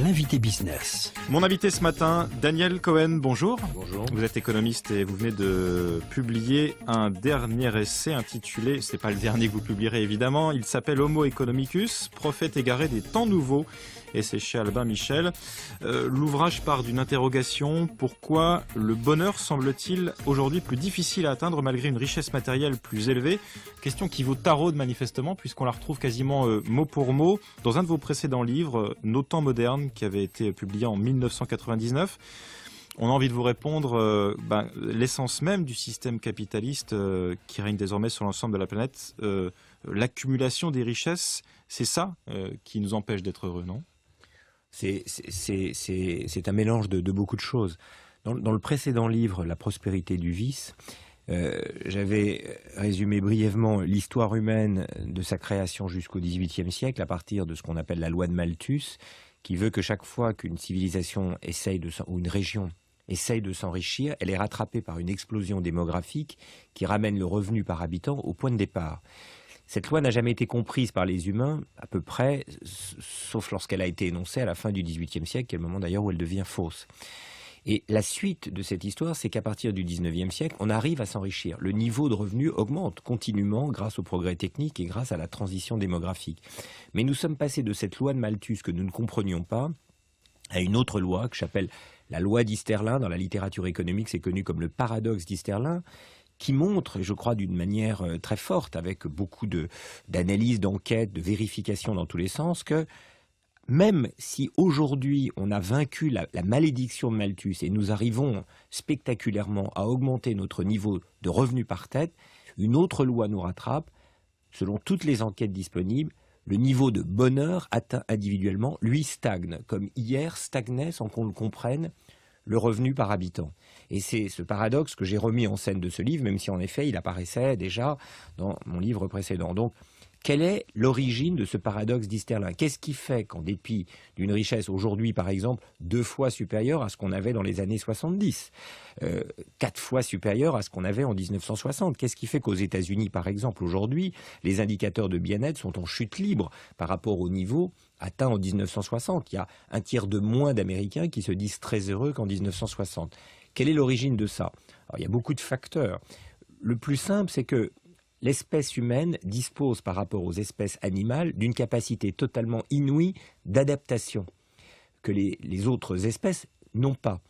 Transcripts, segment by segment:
l'invité business. Mon invité ce matin, Daniel Cohen, bonjour. Bonjour. Vous êtes économiste et vous venez de publier un dernier essai intitulé, c'est pas le dernier que vous publierez évidemment, il s'appelle Homo economicus, prophète égaré des temps nouveaux, et c'est chez Albin Michel. L'ouvrage part d'une interrogation, pourquoi le bonheur semble-t-il aujourd'hui plus difficile à atteindre malgré une richesse matérielle plus élevée? Question qui vous taraude manifestement puisqu'on la retrouve quasiment mot pour mot dans un de vos précédents livres, Nos temps modernes, qui avait été publié en 1999. On a envie de vous répondre, l'essence même du système capitaliste qui règne désormais sur l'ensemble de la planète, l'accumulation des richesses, c'est ça qui nous empêche d'être heureux, non ? C'est un mélange de beaucoup de choses. Dans le précédent livre, La prospérité du vice, j'avais résumé brièvement l'histoire humaine de sa création jusqu'au XVIIIe siècle à partir de ce qu'on appelle la loi de Malthus, qui veut que chaque fois qu'une civilisation ou une région essaye de s'enrichir, elle est rattrapée par une explosion démographique qui ramène le revenu par habitant au point de départ. Cette loi n'a jamais été comprise par les humains, à peu près, sauf lorsqu'elle a été énoncée à la fin du XVIIIe siècle, qui est le moment d'ailleurs où elle devient fausse. Et la suite de cette histoire, c'est qu'à partir du XIXe siècle, on arrive à s'enrichir. Le niveau de revenu augmente continuellement grâce au progrès technique et grâce à la transition démographique. Mais nous sommes passés de cette loi de Malthus que nous ne comprenions pas à une autre loi que j'appelle la loi d'Easterlin. Dans la littérature économique, c'est connu comme le paradoxe d'Easterlin, qui montre, je crois, d'une manière très forte, avec beaucoup d'analyses, d'enquêtes, de vérifications dans tous les sens, que même si aujourd'hui on a vaincu la malédiction de Malthus et nous arrivons spectaculairement à augmenter notre niveau de revenu par tête, une autre loi nous rattrape. Selon toutes les enquêtes disponibles, le niveau de bonheur atteint individuellement, lui, stagne, comme hier stagnait, sans qu'on le comprenne, le revenu par habitant. Et c'est ce paradoxe que j'ai remis en scène de ce livre, même si en effet il apparaissait déjà dans mon livre précédent. Donc, quelle est l'origine de ce paradoxe d'Easterlin? Qu'est-ce qui fait qu'en dépit d'une richesse aujourd'hui, par exemple, 2 fois supérieure à ce qu'on avait dans les années 70, 4 fois supérieure à ce qu'on avait en 1960, qu'est-ce qui fait qu'aux États-Unis, par exemple, aujourd'hui, les indicateurs de bien-être sont en chute libre par rapport au niveau atteint en 1960? Il y a un tiers de moins d'Américains qui se disent très heureux qu'en 1960. Quelle est l'origine de ça? Alors, il y a beaucoup de facteurs. Le plus simple, c'est que l'espèce humaine dispose par rapport aux espèces animales d'une capacité totalement inouïe d'adaptation que les autres espèces n'ont pas.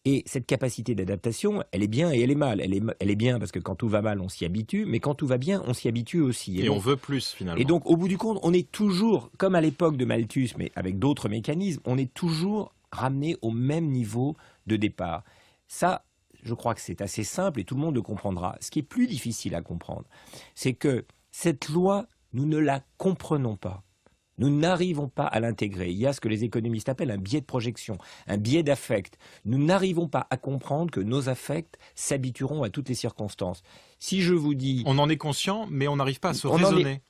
Et cette capacité d'adaptation, elle est bien et elle est mal. Elle est bien parce que quand tout va mal, on s'y habitue, mais quand tout va bien, on s'y habitue aussi. Et donc, on veut plus finalement. Et donc, au bout du compte, on est toujours, comme à l'époque de Malthus, mais avec d'autres mécanismes, on est toujours ramené au même niveau de départ. Ça, je crois que c'est assez simple et tout le monde le comprendra. Ce qui est plus difficile à comprendre, c'est que cette loi, nous ne la comprenons pas. Nous n'arrivons pas à l'intégrer. Il y a ce que les économistes appellent un biais de projection, un biais d'affect. Nous n'arrivons pas à comprendre que nos affects s'habitueront à toutes les circonstances. Si je vous dis... On en est conscient, mais on n'arrive pas à se raisonner.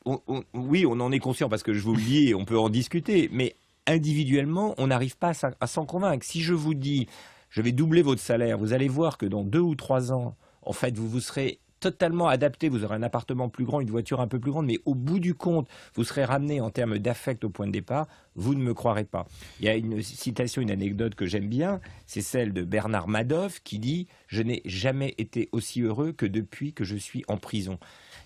Oui, on en est conscient parce que je vous le dis et on peut en discuter, mais individuellement, on n'arrive pas à s'en convaincre. Si je vous dis... je vais doubler votre salaire, vous allez voir que dans 2 ou 3 ans, en fait, vous serez totalement adapté, vous aurez un appartement plus grand, une voiture un peu plus grande, mais au bout du compte, vous serez ramené en termes d'affect au point de départ, vous ne me croirez pas. Il y a une citation, une anecdote que j'aime bien, c'est celle de Bernard Madoff qui dit « Je n'ai jamais été aussi heureux que depuis que je suis en prison ».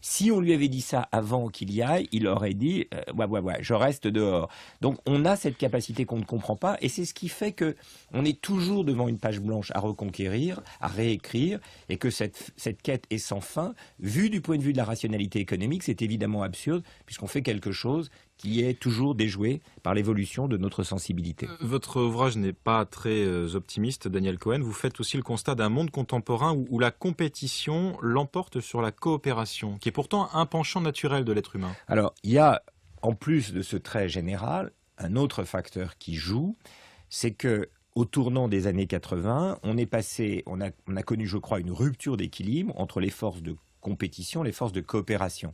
Si on lui avait dit ça avant qu'il y aille, il aurait dit ouais, je reste dehors. Donc on a cette capacité qu'on ne comprend pas et c'est ce qui fait que on est toujours devant une page blanche à reconquérir, à réécrire et que cette quête est sans fin. Vu du point de vue de la rationalité économique, c'est évidemment absurde puisqu'on fait quelque chose qui est toujours déjoué par l'évolution de notre sensibilité. Votre ouvrage n'est pas très optimiste, Daniel Cohen. Vous faites aussi le constat d'un monde contemporain où la compétition l'emporte sur la coopération, qui est pourtant un penchant naturel de l'être humain. Alors, il y a, en plus de ce trait général, un autre facteur qui joue, c'est que au tournant des années 80, on a connu, je crois, une rupture d'équilibre entre les forces de compétition et les forces de coopération.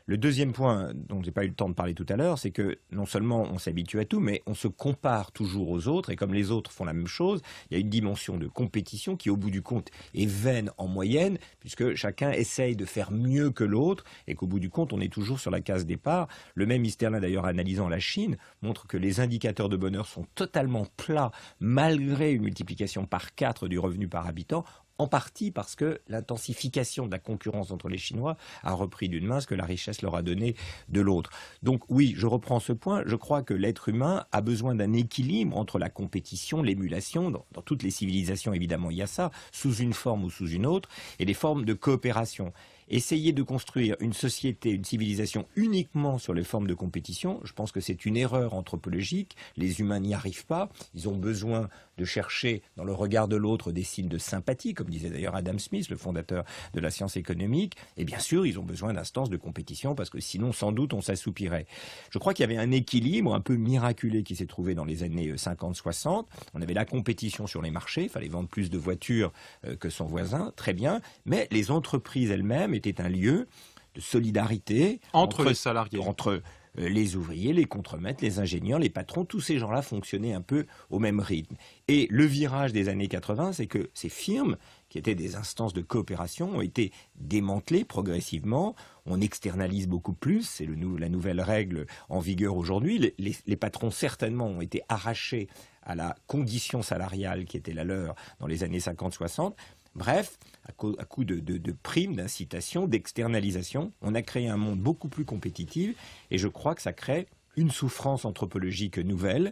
Le deuxième point dont j'ai pas eu le temps de parler tout à l'heure, c'est que non seulement on s'habitue à tout, mais on se compare toujours aux autres, et comme les autres font la même chose, il y a une dimension de compétition qui, au bout du compte, est vaine en moyenne, puisque chacun essaye de faire mieux que l'autre, et qu'au bout du compte, on est toujours sur la case départ. Le même Easterlin, d'ailleurs, analysant la Chine, montre que les indicateurs de bonheur sont totalement plats, malgré une multiplication par 4 du revenu par habitant, en partie parce que l'intensification de la concurrence entre les Chinois a repris d'une main ce que la richesse leur a donné de l'autre. Donc oui, je reprends ce point, je crois que l'être humain a besoin d'un équilibre entre la compétition, l'émulation, dans toutes les civilisations évidemment il y a ça, sous une forme ou sous une autre, et des formes de coopération. Essayer de construire une société, une civilisation uniquement sur les formes de compétition, je pense que c'est une erreur anthropologique. Les humains n'y arrivent pas. Ils ont besoin de chercher dans le regard de l'autre des signes de sympathie, comme disait d'ailleurs Adam Smith, le fondateur de la science économique. Et bien sûr, ils ont besoin d'instances de compétition parce que sinon, sans doute, on s'assoupirait. Je crois qu'il y avait un équilibre un peu miraculé qui s'est trouvé dans les années 50-60. On avait la compétition sur les marchés. Il fallait vendre plus de voitures que son voisin. Très bien. Mais les entreprises elles-mêmes était un lieu de solidarité entre les salariés, entre les ouvriers, les contremaîtres, les ingénieurs, les patrons, tous ces gens-là fonctionnaient un peu au même rythme. Et le virage des années 80, c'est que ces firmes, qui étaient des instances de coopération, ont été démantelées progressivement. On externalise beaucoup plus, c'est la nouvelle règle en vigueur aujourd'hui. Les patrons, certainement, ont été arrachés à la condition salariale qui était la leur dans les années 50-60. Bref, à coup de primes, d'incitation, d'externalisation, on a créé un monde beaucoup plus compétitif et je crois que ça crée une souffrance anthropologique nouvelle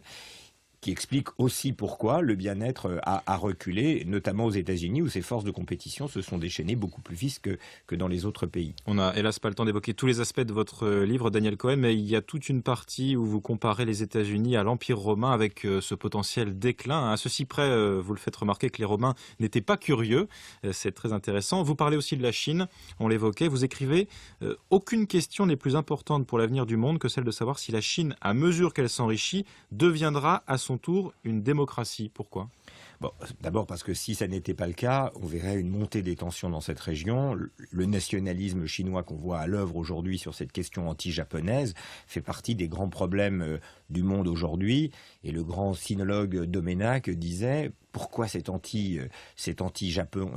qui explique aussi pourquoi le bien-être a reculé, notamment aux États-Unis où ces forces de compétition se sont déchaînées beaucoup plus vite que dans les autres pays. On n'a hélas pas le temps d'évoquer tous les aspects de votre livre, Daniel Cohen, mais il y a toute une partie où vous comparez les États-Unis à l'Empire romain avec ce potentiel déclin. À ceci près, vous le faites remarquer que les Romains n'étaient pas curieux. C'est très intéressant. Vous parlez aussi de la Chine, on l'évoquait. Vous écrivez « Aucune question n'est plus importante pour l'avenir du monde que celle de savoir si la Chine, à mesure qu'elle s'enrichit, deviendra à son tour une démocratie. » Pourquoi ? Bon, d'abord parce que si ça n'était pas le cas, on verrait une montée des tensions dans cette région. Le nationalisme chinois qu'on voit à l'œuvre aujourd'hui sur cette question anti-japonaise fait partie des grands problèmes du monde aujourd'hui. Et le grand sinologue Domenach disait pourquoi cet anti-Japon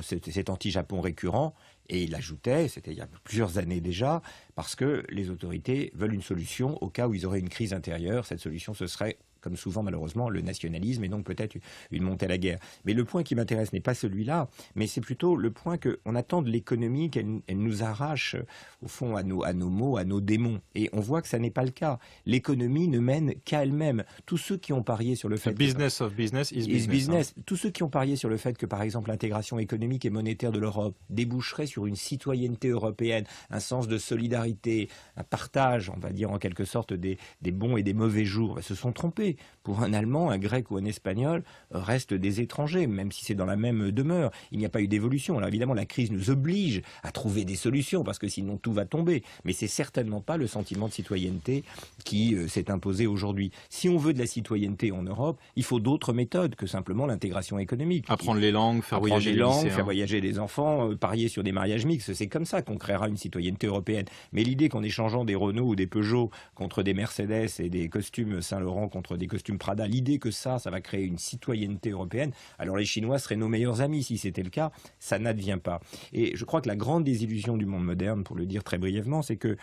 récurrent. Et il ajoutait, c'était il y a plusieurs années déjà, parce que les autorités veulent une solution au cas où ils auraient une crise intérieure. Cette solution, ce serait, comme souvent malheureusement, le nationalisme et donc peut-être une montée à la guerre. Mais le point qui m'intéresse n'est pas celui-là, mais c'est plutôt le point qu'on attend de l'économie qu'elle nous arrache au fond à nos maux, à nos démons. Et on voit que ça n'est pas le cas. L'économie ne mène qu'à elle-même. Tous ceux qui ont parié sur le fait... The business of business is business. Tous ceux qui ont parié sur le fait que, par exemple, l'intégration économique et monétaire de l'Europe déboucherait sur une citoyenneté européenne, un sens de solidarité, un partage, on va dire en quelque sorte, des bons et des mauvais jours, se sont trompés. Pour un Allemand, un Grec ou un Espagnol restent des étrangers, même si c'est dans la même demeure. Il n'y a pas eu d'évolution. Alors évidemment, la crise nous oblige à trouver des solutions, parce que sinon tout va tomber. Mais c'est certainement pas le sentiment de citoyenneté qui s'est imposé aujourd'hui. Si on veut de la citoyenneté en Europe, il faut d'autres méthodes que simplement l'intégration économique. Apprendre les langues, faire voyager les lycéens. Faire voyager des enfants, parier sur des mariages mixtes. C'est comme ça qu'on créera une citoyenneté européenne. Mais l'idée qu'en échangeant des Renault ou des Peugeot contre des Mercedes et des costumes Saint-Laurent contre des costumes Prada, l'idée que ça va créer une citoyenneté européenne, alors les Chinois seraient nos meilleurs amis. Si c'était le cas, ça n'advient pas. Et je crois que la grande désillusion du monde moderne, pour le dire très brièvement, c'est que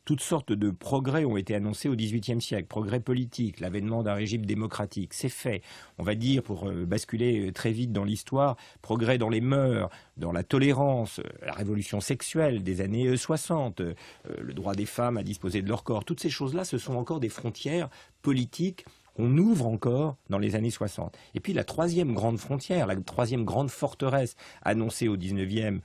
toutes sortes de progrès ont été annoncés au XVIIIe siècle. Progrès politique, l'avènement d'un régime démocratique, c'est fait. On va dire, pour basculer très vite dans l'histoire, progrès dans les mœurs, dans la tolérance, la révolution sexuelle des années 60, le droit des femmes à disposer de leur corps. Toutes ces choses-là, ce sont encore des frontières politiques qu'on ouvre encore dans les années 60. Et puis la troisième grande frontière, la troisième grande forteresse annoncée au 19e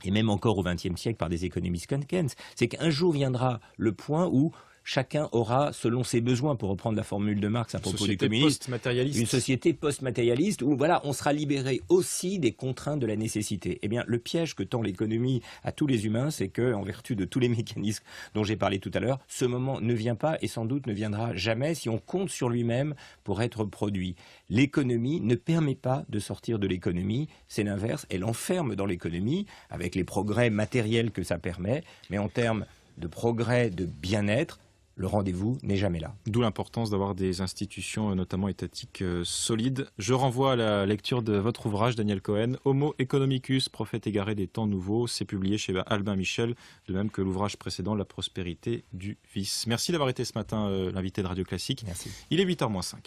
et même encore au XXe siècle par des économistes comme Keynes, c'est qu'un jour viendra le point où chacun aura, selon ses besoins, pour reprendre la formule de Marx à propos du communisme, une société post-matérialiste où voilà, on sera libéré aussi des contraintes de la nécessité. Eh bien, le piège que tend l'économie à tous les humains, c'est que, en vertu de tous les mécanismes dont j'ai parlé tout à l'heure, ce moment ne vient pas et sans doute ne viendra jamais si on compte sur lui-même pour être produit. L'économie ne permet pas de sortir de l'économie, c'est l'inverse, elle enferme dans l'économie avec les progrès matériels que ça permet, mais en termes de progrès, de bien-être, le rendez-vous n'est jamais là. D'où l'importance d'avoir des institutions, notamment étatiques, solides. Je renvoie à la lecture de votre ouvrage, Daniel Cohen, Homo economicus, prophète égaré des temps nouveaux. C'est publié chez Albin Michel, de même que l'ouvrage précédent, La prospérité du vice. Merci d'avoir été ce matin l'invité de Radio Classique. Merci. Il est 8h moins 5.